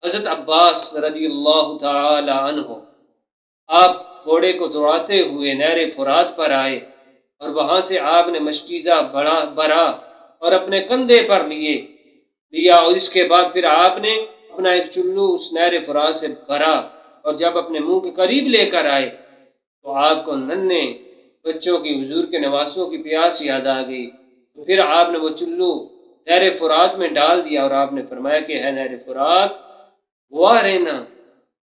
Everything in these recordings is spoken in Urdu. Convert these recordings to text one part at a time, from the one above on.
حضرت عباس رضی اللہ تعالی عنہ آپ گھوڑے کو دوڑاتے ہوئے نہر فرات پر آئے اور وہاں سے آپ نے مشکیزہ بھرا اور اپنے کندھے پر لیا اور اس کے بعد پھر آپ نے اپنا ایک چلو اس نہر فرات سے بھرا اور جب اپنے منہ کے قریب لے کر آئے تو آپ کو ننھے بچوں کی حضور کے نواسوں کی پیاس یاد آ گئی۔ تو پھر آپ نے وہ چلو نہر فرات میں ڈال دیا اور آپ نے فرمایا کہ ہے نہر فرات گواہ رہنا،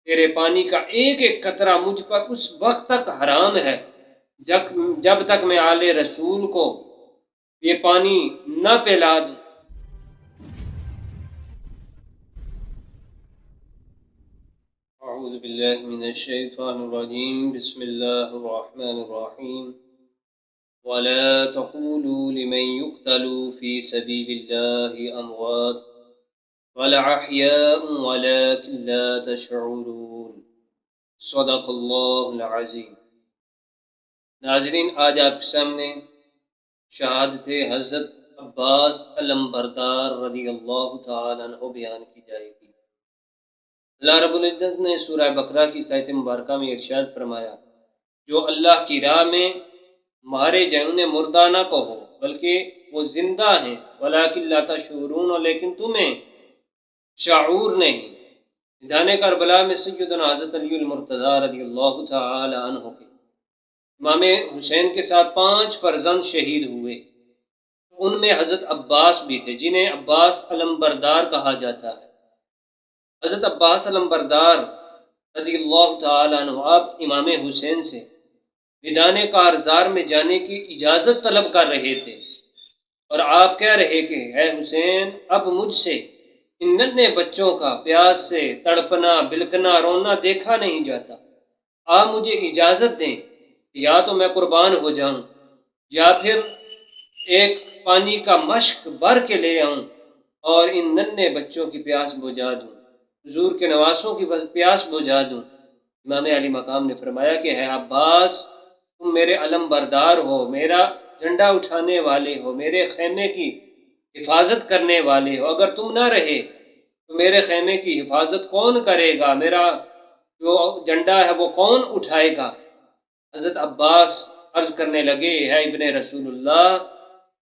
تیرے پانی کا ایک ایک قطرہ مجھ پر اس وقت تک حرام ہے جب تک میں آل رسول کو یہ پانی نہ پلا دوں۔ اعوذ باللہ من الشیطان الرجیم، بسم اللہ الرحمن الرحیم۔ ولا تقولوا لمن يقتل في سبيل الله أموات بل أحياء ولكن لا تشعرون۔ صدق اللہ العظیم۔ ناظرین، آج آپ کے سامنے شہادت حضرت عباس علمبردار رضی اللہ تعالیٰ عنہ بیان کی جائے گی۔ اللہ رب العزت نے سورہ بقرہ کی آیت مبارکہ میں ارشاد فرمایا، جو اللہ کی راہ میں مارے جائیں انہیں مردہ نہ کہو بلکہ وہ زندہ ہیں، ولیکن لا تشعرون، لیکن تمہیں شعور نہیں۔ میدان کربلا میں سیدنا حضرت علی المرتضیٰ رضی اللہ تعالی عنہ کے امام حسین کے ساتھ 5 فرزند شہید ہوئے، ان میں حضرت عباس بھی تھے جنہیں عباس علمبردار کہا جاتا ہے۔ حضرت عباس علمبردار رضی اللہ تعالی عنہ آپ امام حسین سے میدان کارزار میں جانے کی اجازت طلب کر رہے تھے اور آپ کہہ رہے کہ اے حسین، اب مجھ سے ان ننھے بچوں کا پیاس سے تڑپنا بلکنا رونا دیکھا نہیں جاتا، آپ مجھے اجازت دیں، یا تو میں قربان ہو جاؤں یا پھر ایک پانی کا مشک بھر کے لے آؤں اور ان ننھے بچوں کی پیاس بجھا دوں، حضور کے نواسوں کی پیاس بجھا دوں۔ امام علی مقام نے فرمایا کہ ہے عباس، تم میرے علم بردار ہو، میرا جھنڈا اٹھانے والے ہو، میرے خیمے کی حفاظت کرنے والے ہو، اگر تم نہ رہے تو میرے خیمے کی حفاظت کون کرے گا، میرا جو جھنڈا ہے وہ کون اٹھائے گا؟ حضرت عباس عرض کرنے لگے، ہے ابن رسول اللہ،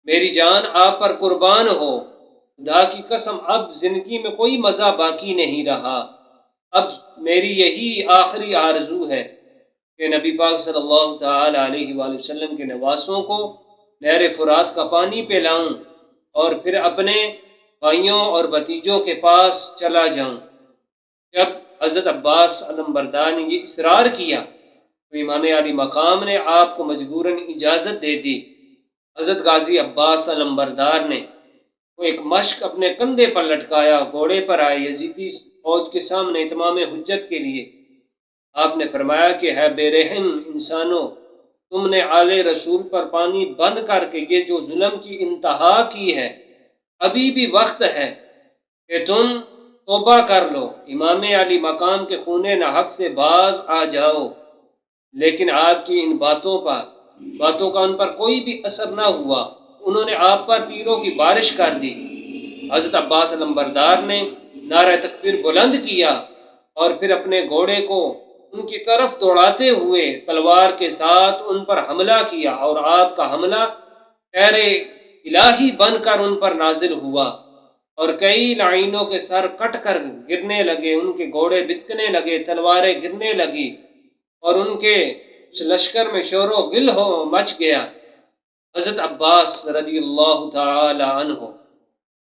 میری جان آپ پر قربان ہو، خدا کی قسم اب زندگی میں کوئی مزہ باقی نہیں رہا، اب میری یہی آخری آرزو ہے کہ نبی پاک صلی اللہ تعالی علیہ وآلہ وسلم کے نواسوں کو نہر فرات کا پانی پلاؤں اور پھر اپنے بھائیوں اور بھتیجوں کے پاس چلا جاؤں۔ جب حضرت عباس علمبردار نے یہ اصرار کیا تو امام علی مقام نے آپ کو مجبوراً اجازت دے دی۔ حضرت غازی عباس علمبردار نے وہ ایک مشک اپنے کندھے پر لٹکایا، گھوڑے پر آئے یزیدی فوج کے سامنے اتمام حجت کے لیے۔ آپ نے فرمایا کہ ہے بے رحم انسانوں، تم نے آل رسول پر پانی بند کر کے یہ جو ظلم کی انتہا کی ہے، ابھی بھی وقت ہے کہ تم توبہ کر لو، امام علی مقام کے خون ناحق سے باز آ جاؤ۔ لیکن آپ کی ان باتوں کا ان پر کوئی بھی اثر نہ ہوا، انہوں نے آپ پر تیروں کی بارش کر دی۔ حضرت عباس علمبردار نے نعرہ تکبیر بلند کیا اور پھر اپنے گھوڑے کو ان کی طرف دوڑاتے ہوئے تلوار کے ساتھ ان پر حملہ کیا اور آپ کا حملہ خیر الہی بن کر ان پر نازل ہوا اور کئی لعینوں کے سر کٹ کر گرنے لگے، ان کے گھوڑے بچکنے لگے، تلواریں گرنے لگی اور ان کے اس لشکر میں شور و غل مچ گیا۔ حضرت عباس رضی اللہ تعالی عنہ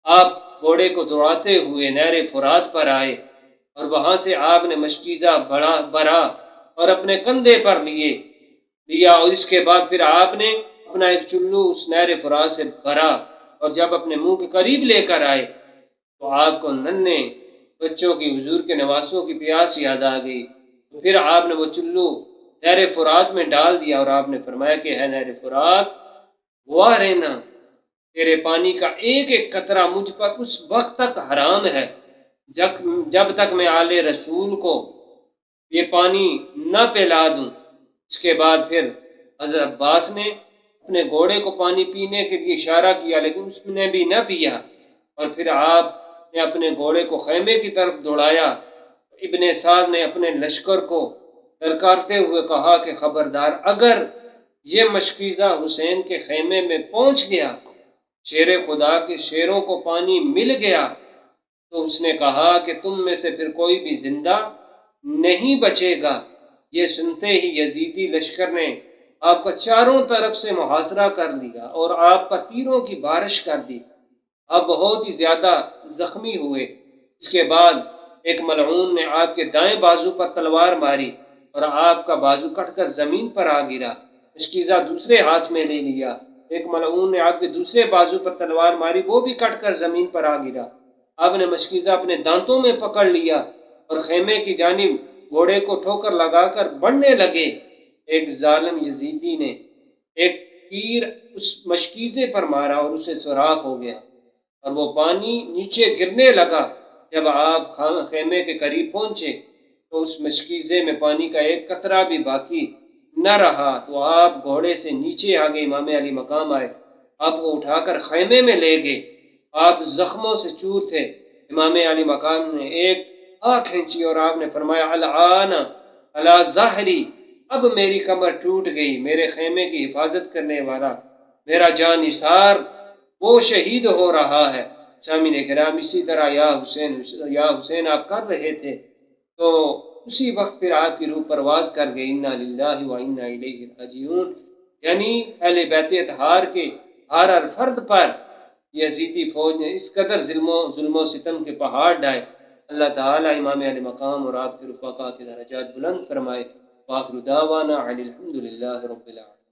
آپ گھوڑے کو دوڑاتے ہوئے نہر فرات پر آئے اور وہاں سے آپ نے مشکیزہ بھرا اور اپنے کندھے پر لیا اور اس کے بعد پھر آپ نے اپنا ایک چلو اس نہر فرات سے بھرا اور جب اپنے منہ کے قریب لے کر آئے تو آپ کو ننھے بچوں کی حضور کے نواسوں کی پیاس یاد آ گئی۔ تو پھر آپ نے وہ چلو نہر فرات میں ڈال دیا اور آپ نے فرمایا کہ ہے نہر فرات گواہ رہنا، تیرے پانی کا ایک ایک قطرہ مجھ پر اس وقت تک حرام ہے جب تک میں آل رسول کو یہ پانی نہ پلا دوں۔ اس کے بعد پھر حضرت عباس نے اپنے گھوڑے کو پانی پینے کے لیے اشارہ کیا لیکن اس نے بھی نہ پیا اور پھر آپ نے اپنے گھوڑے کو خیمے کی طرف دوڑایا، ابن سعد نے اپنے لشکر کو درکارتے ہوئے کہا کہ خبردار، اگر یہ مشکیزہ حسین کے خیمے میں پہنچ گیا، شیر خدا کے شیروں کو پانی مل گیا، تو اس نے کہا کہ تم میں سے پھر کوئی بھی زندہ نہیں بچے گا۔ یہ سنتے ہی یزیدی لشکر نے آپ کا چاروں طرف سے محاصرہ کر لیا اور آپ پر تیروں کی بارش کر دی۔ آپ بہت ہی زیادہ زخمی ہوئے۔ اس کے بعد ایک ملعون نے آپ کے دائیں بازو پر تلوار ماری اور آپ کا بازو کٹ کر زمین پر آ گرا۔ مشکیزہ دوسرے ہاتھ میں لے لیا، ایک ملعون نے آپ کے دوسرے بازو پر تلوار ماری، وہ بھی کٹ کر زمین پر آ گرا۔ آپ نے مشکیزہ اپنے دانتوں میں پکڑ لیا اور خیمے کی جانب گھوڑے کو ٹھوکر لگا کر بڑھنے لگے۔ ایک ظالم یزیدی نے ایک تیر اس مشکیزے پر مارا اور اسے سوراخ ہو گیا اور وہ پانی نیچے گرنے لگا۔ جب آپ خیمے کے قریب پہنچے تو اس مشکیزے میں پانی کا ایک قطرہ بھی باقی نہ رہا، تو آپ گھوڑے سے نیچے آ گئے، امام علی مقام آئے، آپ کو اٹھا کر خیمے میں لے گئے۔ آپ زخموں سے چور تھے۔ امام علی مقام نے ایک آنکھ کھینچی اور آپ نے فرمایا الآن علی ظہری، اب میری کمر ٹوٹ گئی، میرے خیمے کی حفاظت کرنے والا میرا جان نثار وہ شہید ہو رہا ہے۔ سامعین کرام، اسی طرح یا حسین آپ کر رہے تھے تو اسی وقت پھر آپ کی روح پرواز کر گئی۔ انا للہ و انا الیہ راجعون، یعنی اہل بیت اطہار کے ہر فرد پر یزیدی فوج نے اس قدر ظلم و ستم کے پہاڑ ڈھائے۔ اللہ تعالی امام علی مقام اور آپ کے رفقا کے درجات بلند فرمائے۔ وآخر دعوانا عن الحمد للہ رب العالمین۔